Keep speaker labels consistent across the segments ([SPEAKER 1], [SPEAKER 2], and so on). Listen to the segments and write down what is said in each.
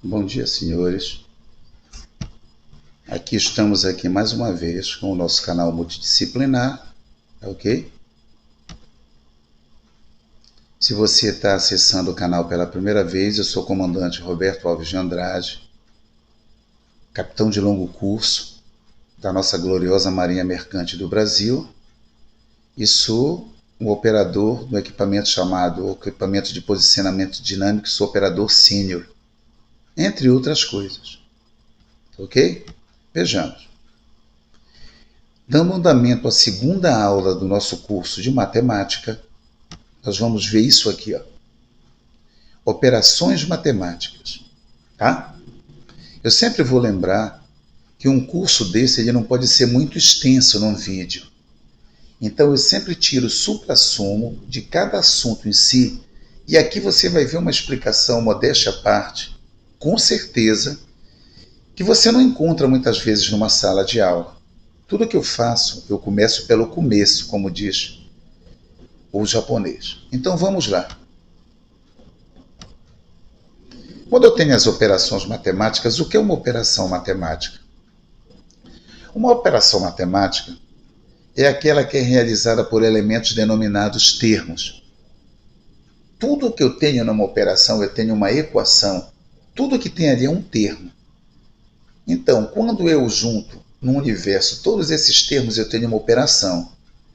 [SPEAKER 1] Bom dia, senhores. Aqui estamos aqui mais uma vez com o nosso canal multidisciplinar, ok? Se você está acessando o canal pela primeira vez, eu sou o comandante Roberto Alves de Andrade, capitão de longo curso da nossa gloriosa Marinha Mercante do Brasil, e sou um operador do equipamento chamado equipamento de posicionamento dinâmico, sou operador sênior, entre outras coisas, ok? Vejamos. Dando andamento à segunda aula do nosso curso de matemática, nós vamos ver isso aqui, ó. Operações matemáticas, tá? Eu sempre vou lembrar que um curso desse ele não pode ser muito extenso num vídeo. Então eu sempre tiro o suprassumo de cada assunto em si, e aqui você vai ver uma explicação, modéstia à parte, com certeza, que você não encontra muitas vezes numa sala de aula. Tudo que eu faço, eu começo pelo começo, como diz o japonês. Então vamos lá. Quando eu tenho as operações matemáticas, o que é uma operação matemática? Uma operação matemática é aquela que é realizada por elementos denominados termos. Tudo que eu tenho numa operação, eu tenho uma equação. Tudo que tem ali é um termo. Então, quando eu junto no universo todos esses termos, eu tenho uma operação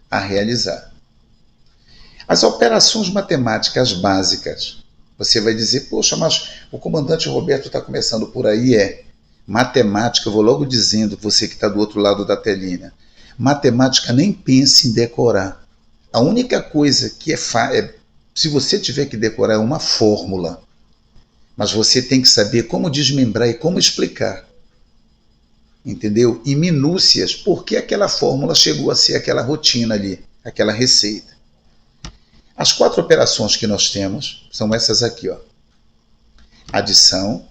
[SPEAKER 1] a realizar. As operações matemáticas básicas, você vai dizer, poxa, mas o comandante Roberto está começando por aí, matemática, eu vou logo dizendo, você que está do outro lado da telinha, matemática nem pense em decorar. A única coisa que se você tiver que decorar, é uma fórmula, mas você tem que saber como desmembrar e como explicar. Entendeu? E minúcias, por que aquela fórmula chegou a ser aquela rotina ali, aquela receita. As 4 operações que nós temos são essas aqui, ó. Adição,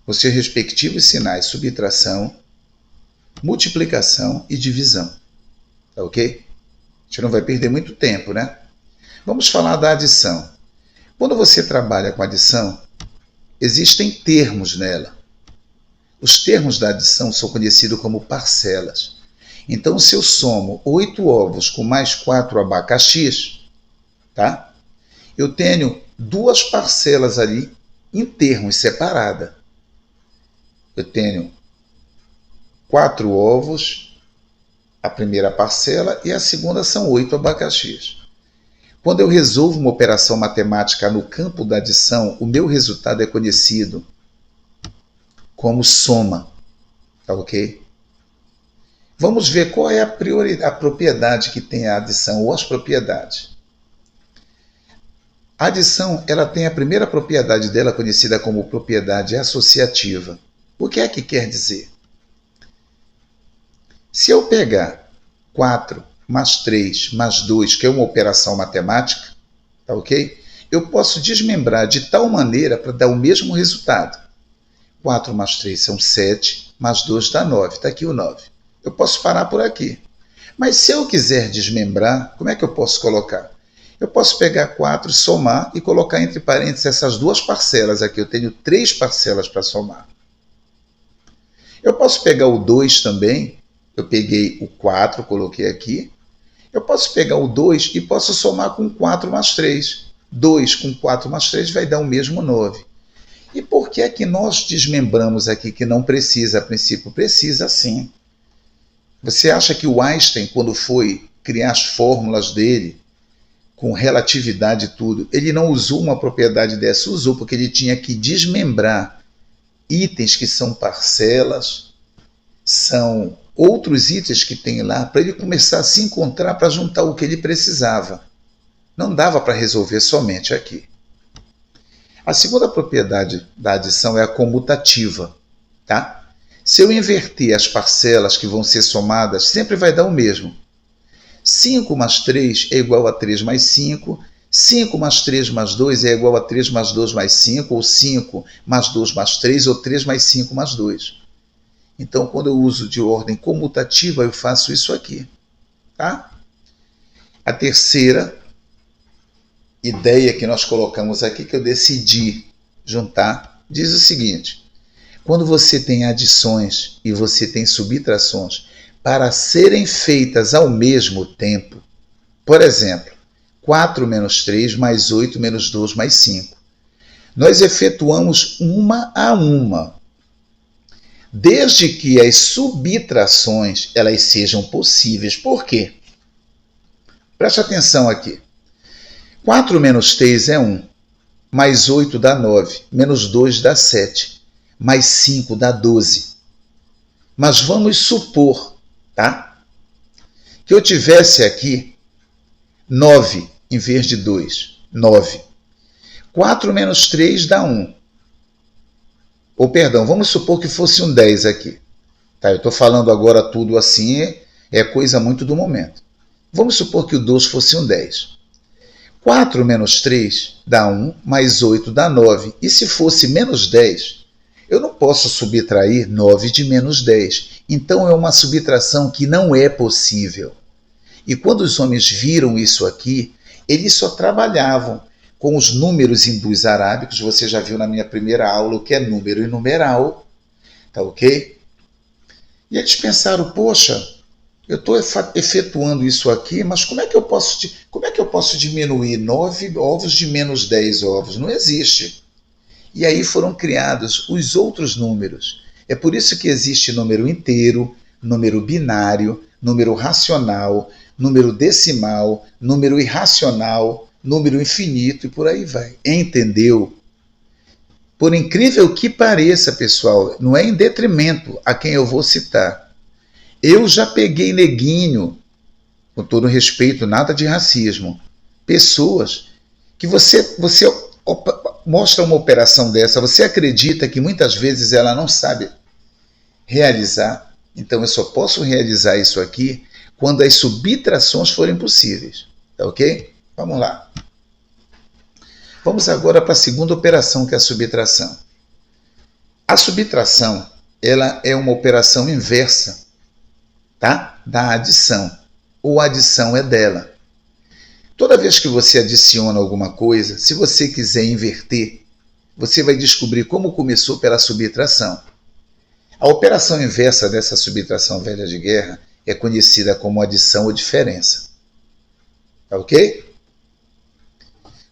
[SPEAKER 1] os seus respectivos sinais, subtração, multiplicação e divisão. Tá ok? A gente não vai perder muito tempo, né? Vamos falar da adição. Quando você trabalha com adição, existem termos nela. Os termos da adição são conhecidos como parcelas. Então, se eu somo 8 ovos com mais 4 abacaxis, tá? Eu tenho 2 parcelas ali em termos separadas. Eu tenho 4 ovos, a primeira parcela, e a segunda são 8 abacaxis. Quando eu resolvo uma operação matemática no campo da adição, o meu resultado é conhecido como soma, tá ok? Vamos ver qual é a propriedade que tem a adição, ou as propriedades. A adição, ela tem a primeira propriedade dela, conhecida como propriedade associativa. O que é que quer dizer? Se eu pegar 4 mais 3 mais 2, que é uma operação matemática, tá ok? Eu posso desmembrar de tal maneira para dar o mesmo resultado. 4 mais 3 são 7, mais 2 dá 9. Está aqui o 9. Eu posso parar por aqui. Mas se eu quiser desmembrar, como é que eu posso colocar? Eu posso pegar 4, somar e colocar entre parênteses essas 2 parcelas aqui. Eu tenho 3 parcelas para somar. Eu posso pegar o 2 também. Eu peguei o 4, coloquei aqui. Eu posso pegar o 2 e posso somar com 4 mais 3. 2 com 4 mais 3 vai dar o mesmo 9. E por que é que nós desmembramos aqui que não precisa? A princípio precisa sim. Você acha que o Einstein, quando foi criar as fórmulas dele, com relatividade e tudo, ele não usou uma propriedade dessa? Usou, porque ele tinha que desmembrar itens que são parcelas, são outros itens que tem lá, para ele começar a se encontrar para juntar o que ele precisava. Não dava para resolver somente aqui. A segunda propriedade da adição é a comutativa, tá? Se eu inverter as parcelas que vão ser somadas, sempre vai dar o mesmo. 5 mais 3 é igual a 3 mais 5, 5 mais 3 mais 2 é igual a 3 mais 2 mais 5, ou 5 mais 2 mais 3, ou 3 mais 5 mais 2. Então, quando eu uso de ordem comutativa, eu faço isso aqui, tá? A terceira ideia que nós colocamos aqui, que eu decidi juntar diz o seguinte: quando você tem adições e você tem subtrações para serem feitas ao mesmo tempo, por exemplo, 4 menos 3 mais 8 menos 2 mais 5, nós efetuamos uma a uma, desde que as subtrações elas sejam possíveis. Por quê? Preste atenção aqui. 4 menos 3 é 1, mais 8 dá 9, menos 2 dá 7, mais 5 dá 12. Mas vamos supor, tá? Que eu tivesse aqui 9 em vez de 2, 9. 4 menos 3 dá 1. Ou, perdão, vamos supor que fosse um 10 aqui. Tá, eu estou falando agora tudo assim, é coisa muito do momento. Vamos supor que o 2 fosse um 10. 4 menos 3 dá 1, mais 8 dá 9. E se fosse menos 10, eu não posso subtrair 9 de menos 10. Então é uma subtração que não é possível. E quando os homens viram isso aqui, eles só trabalhavam com os números hindus arábicos. Você já viu na minha primeira aula o que é número e numeral, tá ok? E eles pensaram, poxa, eu estou efetuando isso aqui, mas como é que eu posso diminuir 9 ovos de menos 10 ovos? Não existe. E aí foram criados os outros números. É por isso que existe número inteiro, número binário, número racional, número decimal, número irracional, número infinito e por aí vai. Entendeu? Por incrível que pareça, pessoal, não é em detrimento a quem eu vou citar. Eu já peguei neguinho, com todo respeito, nada de racismo, pessoas que você mostra uma operação dessa, você acredita que muitas vezes ela não sabe realizar. Então eu só posso realizar isso aqui quando as subtrações forem possíveis. Tá ok? Vamos lá. Vamos agora para a segunda operação, que é a subtração. A subtração, ela é uma operação inversa, tá? Da adição. Ou a adição é dela. Toda vez que você adiciona alguma coisa, se você quiser inverter, você vai descobrir como começou pela subtração. A operação inversa dessa subtração velha de guerra é conhecida como adição ou diferença. Tá ok?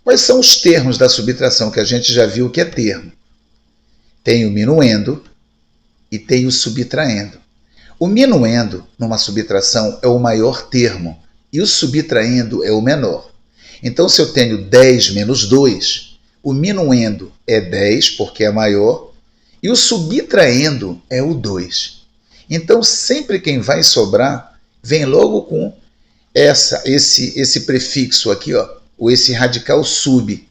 [SPEAKER 1] Quais são os termos da subtração que a gente já viu que é termo? Tem o minuendo e tem o subtraendo. O minuendo, numa subtração, é o maior termo e o subtraendo é o menor. Então, se eu tenho 10 menos 2, o minuendo é 10, porque é maior, e o subtraendo é o 2. Então, sempre quem vai sobrar, vem logo com esse prefixo aqui, ó, ou esse radical sub,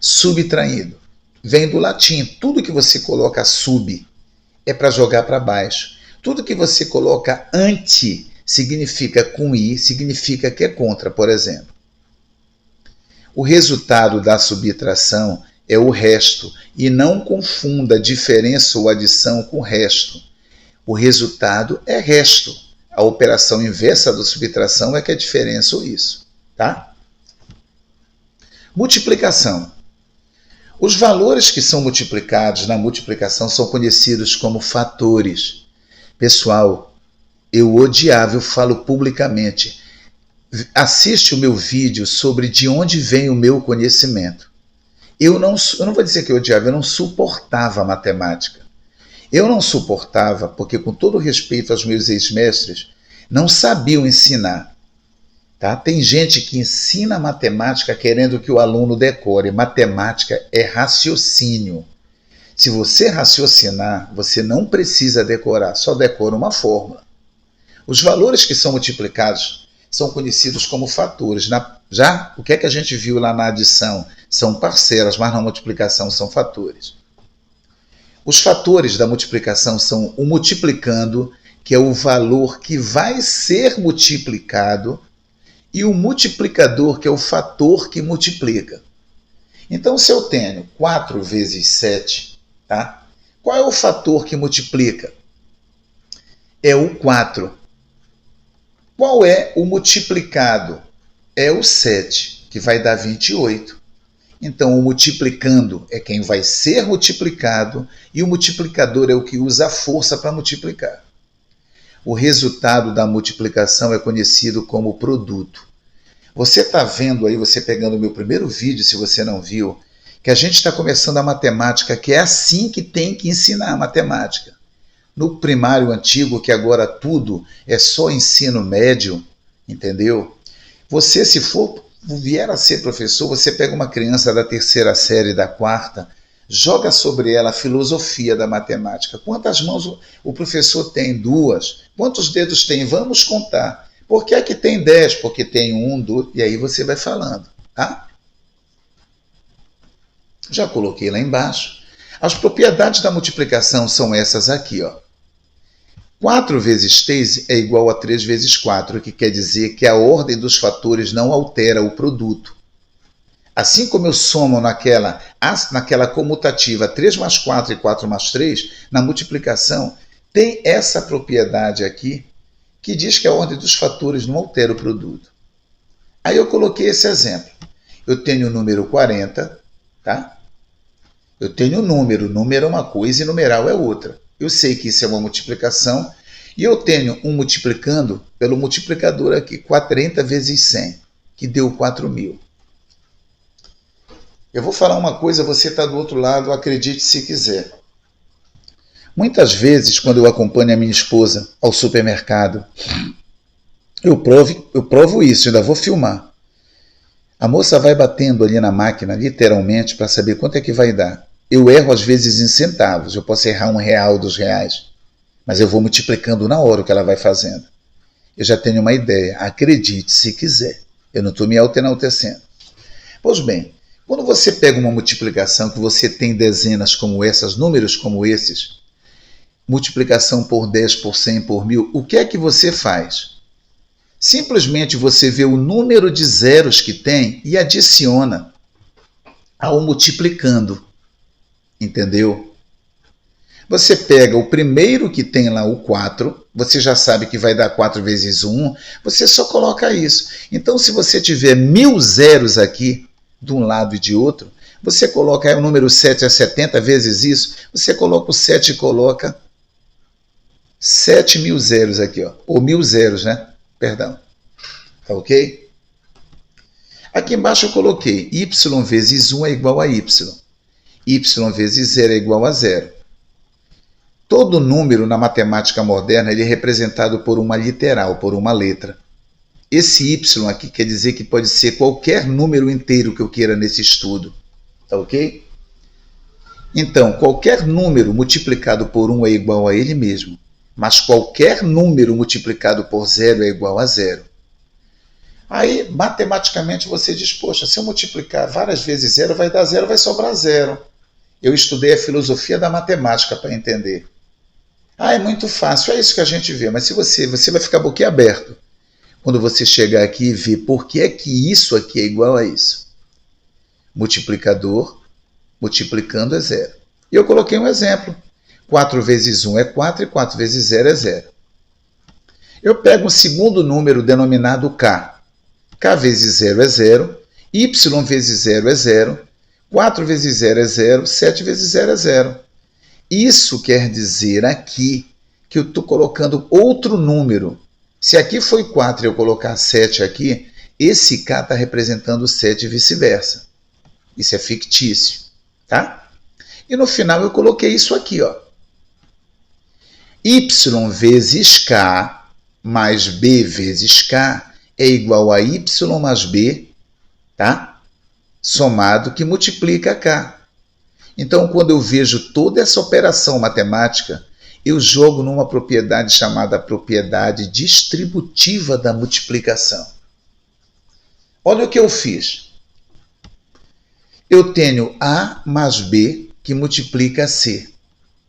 [SPEAKER 1] subtraindo. Vem do latim. Tudo que você coloca sub é para jogar para baixo. Tudo que você coloca anti significa com i, significa que é contra, por exemplo. O resultado da subtração é o resto, e não confunda diferença ou adição com resto. O resultado é resto. A operação inversa da subtração é que é diferença ou isso, tá? Multiplicação. Os valores que são multiplicados na multiplicação são conhecidos como fatores. Pessoal, eu odiava, eu falo publicamente. Assiste o meu vídeo sobre de onde vem o meu conhecimento. Eu não vou dizer que eu odiava, eu não suportava a matemática. Eu não suportava porque, com todo respeito aos meus ex-mestres, não sabiam ensinar. Tá? Tem gente que ensina matemática querendo que o aluno decore. Matemática é raciocínio. Se você raciocinar, você não precisa decorar, só decora uma fórmula. Os valores que são multiplicados são conhecidos como fatores. Já o que é que a gente viu lá na adição? São parcelas, mas na multiplicação são fatores. Os fatores da multiplicação são o multiplicando, que é o valor que vai ser multiplicado, e o multiplicador, que é o fator que multiplica. Então, se eu tenho 4 vezes 7, tá? Qual é o fator que multiplica? É o 4. Qual é o multiplicado? É o 7, que vai dar 28. Então, o multiplicando é quem vai ser multiplicado e o multiplicador é o que usa a força para multiplicar. O resultado da multiplicação é conhecido como produto. Você está vendo aí, você pegando o meu primeiro vídeo, se você não viu, que a gente está começando a matemática, que é assim que tem que ensinar a matemática. No primário antigo, que agora tudo é só ensino médio, entendeu? Você, se vier a ser professor, você pega uma criança da terceira série, da quarta, joga sobre ela a filosofia da matemática. Quantas mãos o professor tem? 2. Quantos dedos tem? Vamos contar. Por que é que tem 10? Porque tem 1, 2, e aí você vai falando, tá? Já coloquei lá embaixo. As propriedades da multiplicação são essas aqui, ó. 4 vezes 3 é igual a 3 vezes 4, o que quer dizer que a ordem dos fatores não altera o produto. Assim como eu somo naquela comutativa 3 mais 4 e 4 mais 3, na multiplicação, tem essa propriedade aqui, que diz que a ordem dos fatores não altera o produto. Aí eu coloquei esse exemplo. Eu tenho o número 40, tá? Eu tenho o número é uma coisa e numeral é outra. Eu sei que isso é uma multiplicação e eu tenho um multiplicando pelo multiplicador aqui, 40 vezes 100, que deu 4.000. Eu vou falar uma coisa, você está do outro lado, acredite se quiser. Muitas vezes, quando eu acompanho a minha esposa ao supermercado, eu provo isso, ainda vou filmar. A moça vai batendo ali na máquina, literalmente, para saber quanto é que vai dar. Eu erro às vezes em centavos, eu posso errar R$1, R$2, mas eu vou multiplicando na hora o que ela vai fazendo. Eu já tenho uma ideia, acredite se quiser, eu não estou me enaltecendo. Pois bem, quando você pega uma multiplicação que você tem dezenas como essas, números como esses, multiplicação por 10, por 100, por 1000, o que é que você faz? Simplesmente você vê o número de zeros que tem e adiciona ao multiplicando. Entendeu? Você pega o primeiro que tem lá, o 4, você já sabe que vai dar 4 vezes 1, você só coloca isso. Então, se você tiver 1000 zeros aqui, de um lado e de outro, você coloca aí o número 7 é 70 vezes isso, você coloca o 7 e coloca 7.000 zeros aqui, ó, ou 1000 zeros, né? Perdão. Tá ok? Aqui embaixo eu coloquei y vezes 1 é igual a y. Y vezes 0 é igual a 0. Todo número na matemática moderna ele é representado por uma literal, por uma letra. Esse y aqui quer dizer que pode ser qualquer número inteiro que eu queira nesse estudo. Tá ok? Então, qualquer número multiplicado por 1 é igual a ele mesmo. Mas qualquer número multiplicado por 0 é igual a 0. Aí, matematicamente, você diz, poxa, se eu multiplicar várias vezes 0, vai dar 0, vai sobrar 0. Eu estudei a filosofia da matemática para entender. É muito fácil, é isso que a gente vê, mas se você vai ficar boquiaberto quando você chegar aqui e ver por que é que isso aqui é igual a isso. Multiplicador, multiplicando é 0. E eu coloquei um exemplo. 4 vezes 1 é 4 e 4 vezes 0 é 0. Eu pego um segundo número denominado k. K vezes 0 é 0, y vezes 0 é 0, 4 vezes 0 é 0, 7 vezes 0 é 0. Isso quer dizer aqui que eu estou colocando outro número. Se aqui foi 4 e eu colocar 7 aqui, esse k está representando 7 e vice-versa. Isso é fictício, tá? E no final eu coloquei isso aqui, ó. Y vezes k mais b vezes k é igual a y mais b, tá? Somado, que multiplica k. Então, quando eu vejo toda essa operação matemática, eu jogo numa propriedade chamada propriedade distributiva da multiplicação. Olha o que eu fiz. Eu tenho A mais B que multiplica C.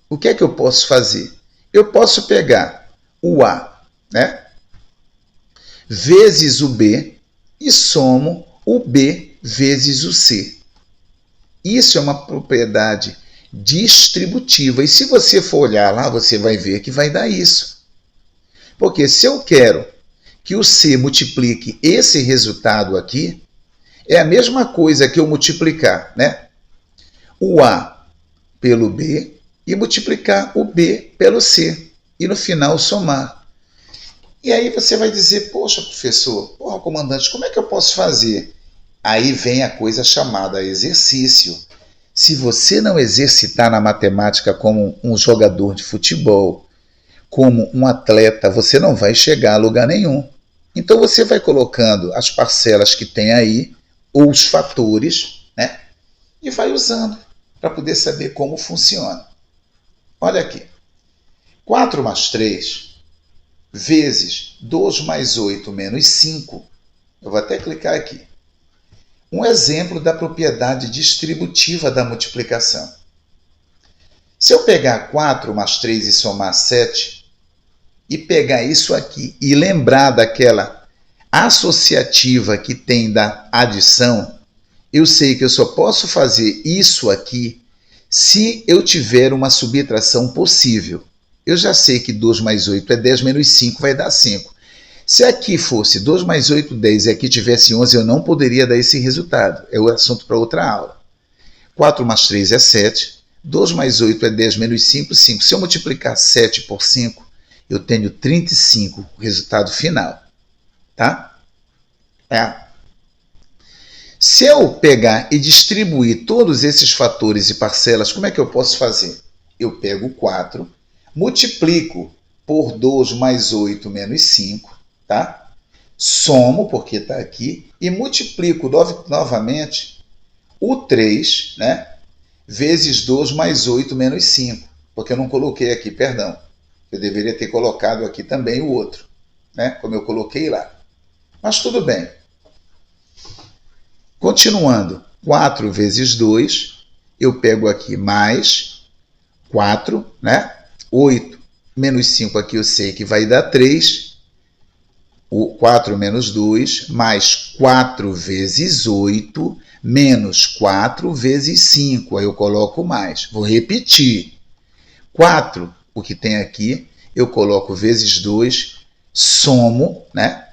[SPEAKER 1] O que é que eu posso fazer? Eu posso pegar o A, né, vezes o B e somo o B vezes o C. Isso é uma propriedade distributiva. E se você for olhar lá, você vai ver que vai dar isso. Porque se eu quero que o C multiplique esse resultado aqui, É a mesma coisa que eu multiplicar, né? O A pelo B e multiplicar o B pelo C. E no final somar. E aí você vai dizer, poxa, professor, porra, comandante, como é que eu posso fazer? Aí vem a coisa chamada exercício. Se você não exercitar na matemática como um jogador de futebol, como um atleta, você não vai chegar a lugar nenhum. Então você vai colocando as parcelas que tem aí, ou os fatores, né? E vai usando para poder saber como funciona. Olha aqui. 4 mais 3 vezes 2 mais 8 menos 5. Eu vou até clicar aqui. Um exemplo da propriedade distributiva da multiplicação. Se eu pegar 4 mais 3 e somar 7, e pegar isso aqui e lembrar daquela associativa que tem da adição, eu sei que eu só posso fazer isso aqui se eu tiver uma subtração possível. Eu já sei que 2 mais 8 é 10, menos 5 vai dar 5. Se aqui fosse 2 mais 8, 10 e aqui tivesse 11, eu não poderia dar esse resultado. É o assunto para outra aula. 4 mais 3 é 7. 2 mais 8 é 10, menos 5, 5. Se eu multiplicar 7 por 5, eu tenho 35, o resultado final. Tá? Se eu pegar e distribuir todos esses fatores e parcelas, como é que eu posso fazer? Eu pego 4, multiplico por 2 mais 8 menos 5, tá? Somo, porque está aqui, e multiplico novamente o 3, né? Vezes 2 mais 8 menos 5, porque eu não coloquei aqui, perdão. Eu deveria ter colocado aqui também o outro, né? Como eu coloquei lá. Mas tudo bem. Continuando, 4 vezes 2, eu pego aqui mais 4, né? 8 menos 5 aqui eu sei que vai dar 3. O 4 menos 2, mais 4 vezes 8, menos 4 vezes 5. Aí eu coloco mais. Vou repetir. 4, o que tem aqui, eu coloco vezes 2, somo, né?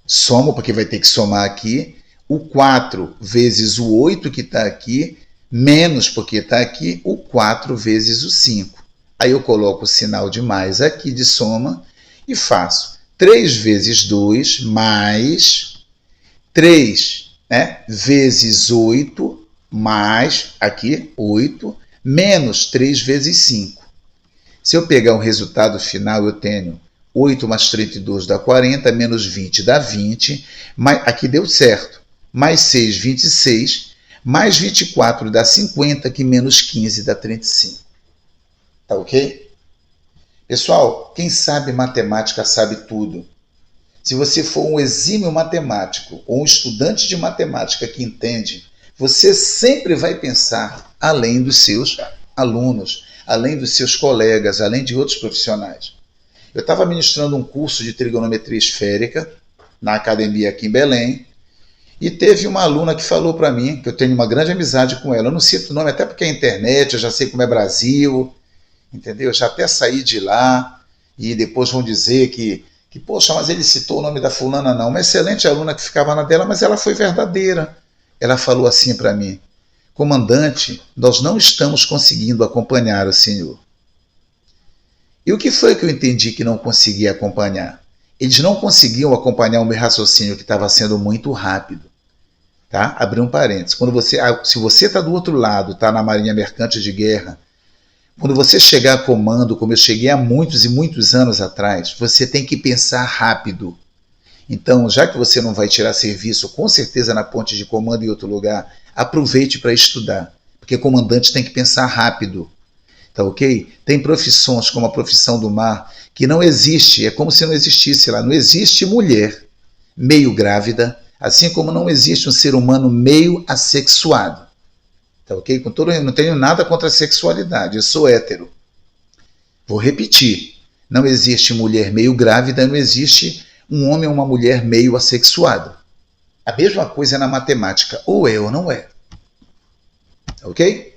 [SPEAKER 1] Somo, porque vai ter que somar aqui. O 4 vezes o 8 que está aqui, menos porque está aqui, o 4 vezes o 5. Aí eu coloco o sinal de mais aqui de soma e faço 3 vezes 2 mais 3, né, vezes 8 mais, aqui, 8, menos 3 vezes 5. Se eu pegar o resultado final, eu tenho 8 mais 32 dá 40, menos 20 dá 20, aqui deu certo. Mais 6, 26, mais 24 dá 50, que menos 15 dá 35. Tá ok? Pessoal, quem sabe matemática sabe tudo. Se você for um exímio matemático ou um estudante de matemática que entende, você sempre vai pensar além dos seus alunos, além dos seus colegas, além de outros profissionais. Eu estava ministrando um curso de trigonometria esférica na academia aqui em Belém, e teve uma aluna que falou para mim, que eu tenho uma grande amizade com ela, eu não cito o nome até porque é internet, eu já sei como é Brasil, entendeu? Eu já até saí de lá, e depois vão dizer que poxa, mas ele citou o nome da fulana, não. Uma excelente aluna que ficava na dela, mas ela foi verdadeira. Ela falou assim para mim: comandante, nós não estamos conseguindo acompanhar o senhor. E o que foi que eu entendi que não conseguia acompanhar? Eles não conseguiam acompanhar o meu raciocínio, que estava sendo muito rápido. Tá? Abri um parênteses. Se você está do outro lado, está na Marinha Mercante de Guerra, quando você chegar a comando, como eu cheguei há muitos e muitos anos atrás, você tem que pensar rápido. Então, já que você não vai tirar serviço, com certeza na ponte de comando em outro lugar, aproveite para estudar, porque comandante tem que pensar rápido. Tá ok? Tem profissões, como a profissão do mar, que não existe, é como se não existisse lá. Não existe mulher meio grávida, assim como não existe um ser humano meio assexuado. Tá ok? Eu não tenho nada contra a sexualidade, eu sou hétero. Vou repetir, não existe mulher meio grávida, não existe um homem ou uma mulher meio assexuado. A mesma coisa na matemática, ou é ou não é. Tá ok?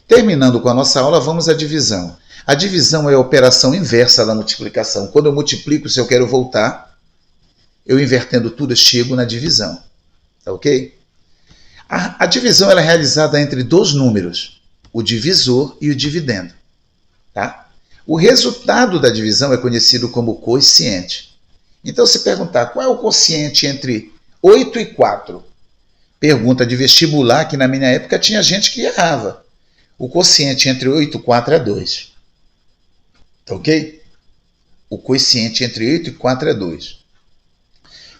[SPEAKER 1] Terminando com a nossa aula, vamos à divisão. A divisão é a operação inversa da multiplicação. Quando eu multiplico, se eu quero voltar, eu invertendo tudo, eu chego na divisão. Tá ok? A divisão ela é realizada entre dois números, o divisor e o dividendo. Tá? O resultado da divisão é conhecido como quociente. Então, se perguntar qual é o quociente entre 8 e 4, pergunta de vestibular, que na minha época tinha gente que errava. O quociente entre 8 e 4 é 2. Tá ok? O quociente entre 8 e 4 é 2.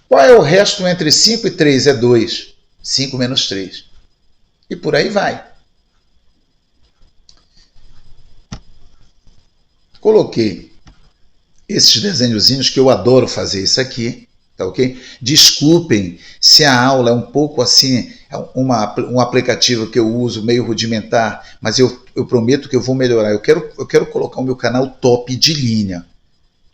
[SPEAKER 1] Qual é o resto entre 5 e 3? É 2. 5 menos 3. E por aí vai. Coloquei esses desenhozinhos que eu adoro fazer isso aqui, tá ok? Desculpem se a aula é um pouco assim, um aplicativo que eu uso meio rudimentar, mas eu prometo que eu vou melhorar. Eu quero colocar o meu canal top de linha.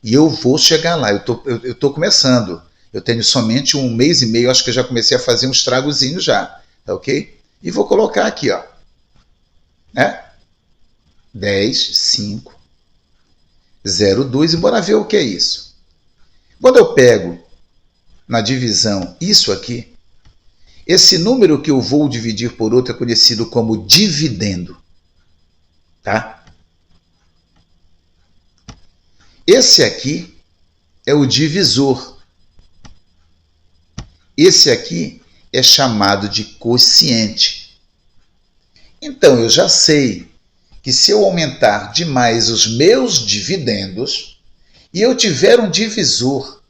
[SPEAKER 1] E eu vou chegar lá. Eu tô começando. Eu tenho somente 1 mês e meio, acho que eu já comecei a fazer um estragozinho já, tá ok? E vou colocar aqui, ó. Né? 10, 5, 0, 2, e bora ver o que é isso. Quando eu pego na divisão isso aqui, esse número que eu vou dividir por outro é conhecido como dividendo. Tá? Esse aqui é o divisor. Esse aqui é chamado de quociente. Então, eu já sei que se eu aumentar demais os meus dividendos e eu tiver um divisor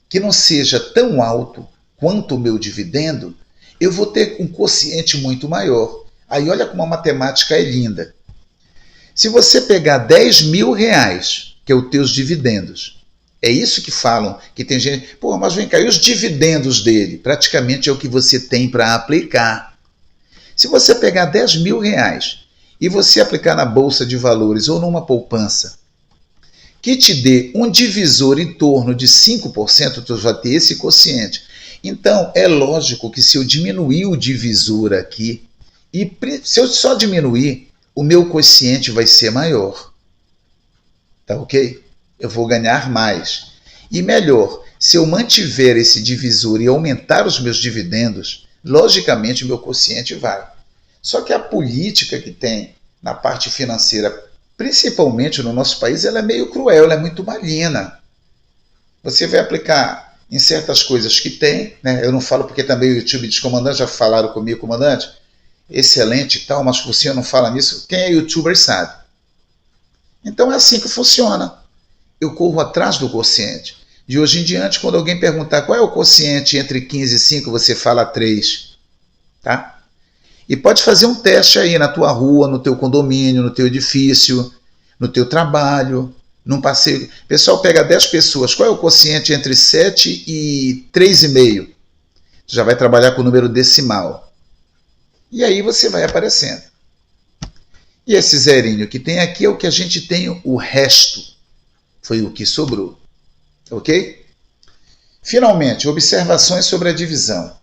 [SPEAKER 1] que não seja tão alto quanto o meu dividendo, eu vou ter um quociente muito maior. Aí olha como a matemática é linda. Se você pegar 10 mil reais, que é os teus dividendos, é isso que falam, que tem gente, pô, mas vem cá, e os dividendos dele? Praticamente é o que você tem para aplicar. Se você pegar 10 mil reais e você aplicar na Bolsa de Valores ou numa poupança, que te dê um divisor em torno de 5%, tu vai ter esse quociente. Então, é lógico que se eu diminuir o divisor aqui, e se eu só diminuir, o meu quociente vai ser maior. Tá ok? Eu vou ganhar mais. E melhor, se eu mantiver esse divisor e aumentar os meus dividendos, logicamente o meu quociente vai. Só que a política que tem na parte financeira, principalmente no nosso país, ela é meio cruel, ela é muito maligna. Você vai aplicar em certas coisas que tem, né? Eu não falo porque também o YouTube diz, comandante, já falaram comigo, comandante, excelente e tal, mas você não fala nisso, quem é youtuber sabe. Então é assim que funciona. Eu corro atrás do quociente. De hoje em diante, quando alguém perguntar qual é o quociente entre 15 e 5, você fala 3. Tá? E pode fazer um teste aí na tua rua, no teu condomínio, no teu edifício, no teu trabalho, num passeio. O pessoal pega 10 pessoas, qual é o quociente entre 7 e 3,5? Você já vai trabalhar com o número decimal. E aí você vai aparecendo. E esse zerinho que tem aqui é o que a gente tem o resto. Foi o que sobrou. Ok? Finalmente, observações sobre a divisão.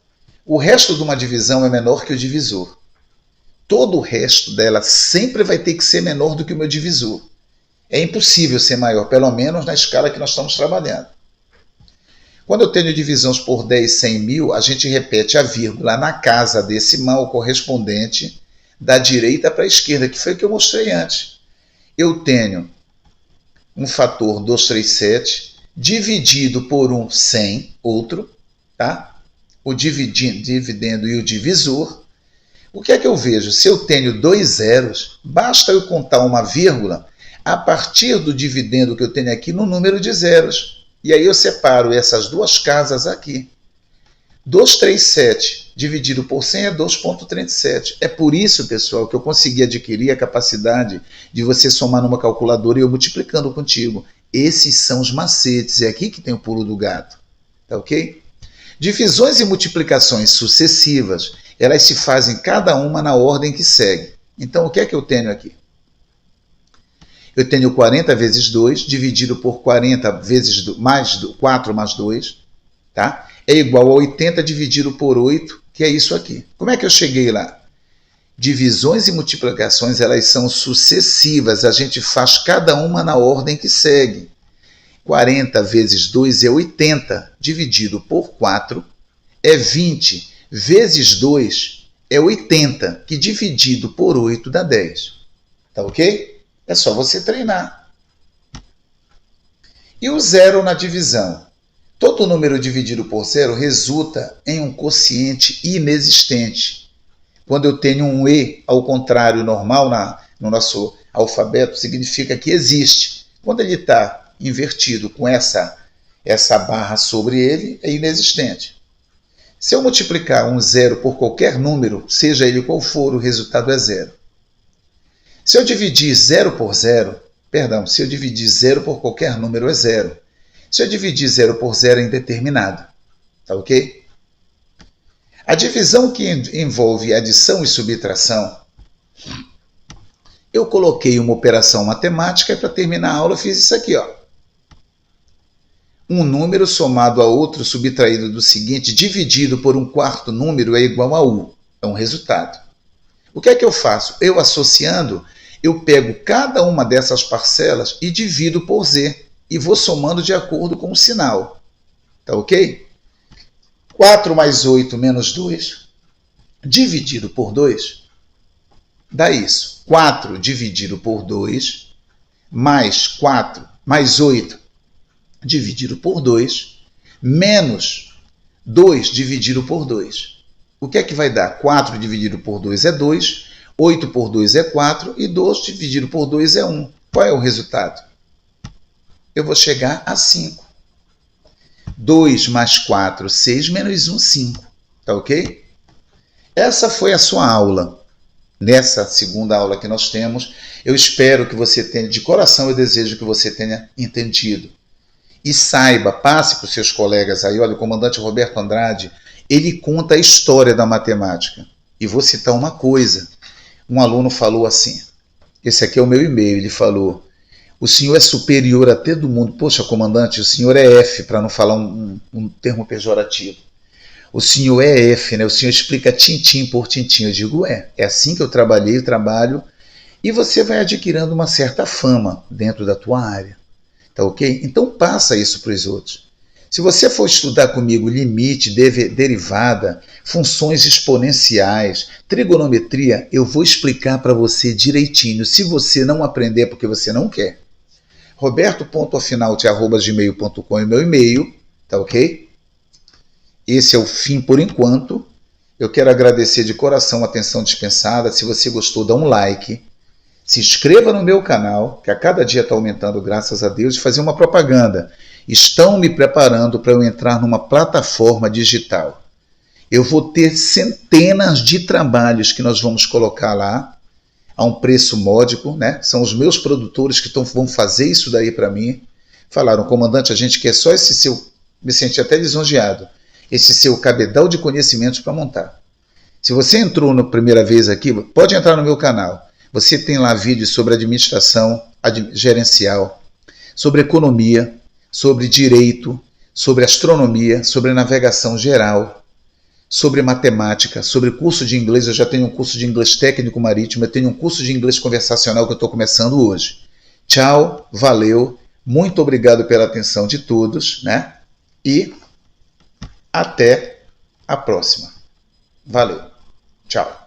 [SPEAKER 1] O resto de uma divisão é menor que o divisor. Todo o resto dela sempre vai ter que ser menor do que o meu divisor. É impossível ser maior, pelo menos na escala que nós estamos trabalhando. Quando eu tenho divisões por 10, 100 mil, a gente repete a vírgula na casa decimal correspondente da direita para a esquerda, que foi o que eu mostrei antes. Eu tenho um fator 237 dividido por um 100, outro, tá? O dividendo e o divisor. O que é que eu vejo? Se eu tenho 2 zeros, basta eu contar uma vírgula a partir do dividendo que eu tenho aqui no número de zeros. E aí eu separo essas duas casas aqui. 237 dividido por 100 é 2,37. É por isso, pessoal, que eu consegui adquirir a capacidade de você somar numa calculadora e eu multiplicando contigo. Esses são os macetes, é aqui que tem o pulo do gato. Tá ok? Divisões e multiplicações sucessivas, elas se fazem cada uma na ordem que segue. Então, o que é que eu tenho aqui? Eu tenho 40 vezes 2, dividido por 40 vezes 4 mais 2, tá? É igual a 80 dividido por 8, que é isso aqui. Como é que eu cheguei lá? Divisões e multiplicações, elas são sucessivas, a gente faz cada uma na ordem que segue. 40 vezes 2 é 80, dividido por 4 é 20, vezes 2 é 80, que dividido por 8 dá 10. Tá ok? É só você treinar. E o zero na divisão? Todo número dividido por zero resulta em um quociente inexistente. Quando eu tenho um E ao contrário normal no nosso alfabeto, significa que existe. Quando ele está invertido com essa barra sobre ele, é inexistente. Se eu multiplicar um zero por qualquer número, seja ele qual for, o resultado é zero. Se eu dividir zero por zero, se eu dividir zero por qualquer número, é zero. Se eu dividir zero por zero, é indeterminado. Tá ok? A divisão que envolve adição e subtração, eu coloquei uma operação matemática e para terminar a aula eu fiz isso aqui, ó. Um número somado a outro subtraído do seguinte, dividido por um quarto número, é igual a U. É um resultado. O que é que eu faço? Eu associando, eu pego cada uma dessas parcelas e divido por Z. E vou somando de acordo com o sinal. Tá ok? 4 mais 8 menos 2, dividido por 2, dá isso. 4 dividido por 2, mais 4, mais 8, dividido por 2, menos 2 dividido por 2. O que é que vai dar? 4 dividido por 2 é 2, 8 por 2 é 4 e 2 dividido por 2 é 1. Qual é o resultado? Eu vou chegar a 5. 2 mais 4, 6, menos 1, 5. Tá ok? Essa foi a sua aula. Nessa segunda aula que nós temos, eu espero que você tenha, de coração eu desejo que você tenha entendido. E saiba, passe para os seus colegas aí, olha, o comandante Roberto Andrade, ele conta a história da matemática. E vou citar uma coisa. Um aluno falou assim, esse aqui é o meu e-mail, ele falou: o senhor é superior a todo mundo. Poxa, comandante, o senhor é F, para não falar um termo pejorativo. O senhor é F, né? O senhor explica tintim por tintim. Eu digo, é assim que eu trabalhei, trabalho, e você vai adquirindo uma certa fama dentro da tua área. Tá ok? Então passa isso para os outros. Se você for estudar comigo limite, derivada, funções exponenciais, trigonometria, eu vou explicar para você direitinho. Se você não aprender porque você não quer. roberto.afinal@gmail.com é meu e-mail, tá ok? Esse é o fim por enquanto. Eu quero agradecer de coração a atenção dispensada. Se você gostou, dá um like. Se inscreva no meu canal, que a cada dia está aumentando, graças a Deus, e fazer uma propaganda. Estão me preparando para eu entrar numa plataforma digital. Eu vou ter centenas de trabalhos que nós vamos colocar lá, a um preço módico, né? São os meus produtores que vão fazer isso daí para mim. Falaram, comandante, a gente quer só esse seu, me senti até lisonjeado, esse seu cabedal de conhecimentos para montar. Se você entrou na primeira vez aqui, pode entrar no meu canal. Você tem lá vídeos sobre administração gerencial, sobre economia, sobre direito, sobre astronomia, sobre navegação geral, sobre matemática, sobre curso de inglês. Eu já tenho um curso de inglês técnico marítimo, eu tenho um curso de inglês conversacional que eu estou começando hoje. Tchau, valeu, muito obrigado pela atenção de todos, né? E até a próxima. Valeu, tchau.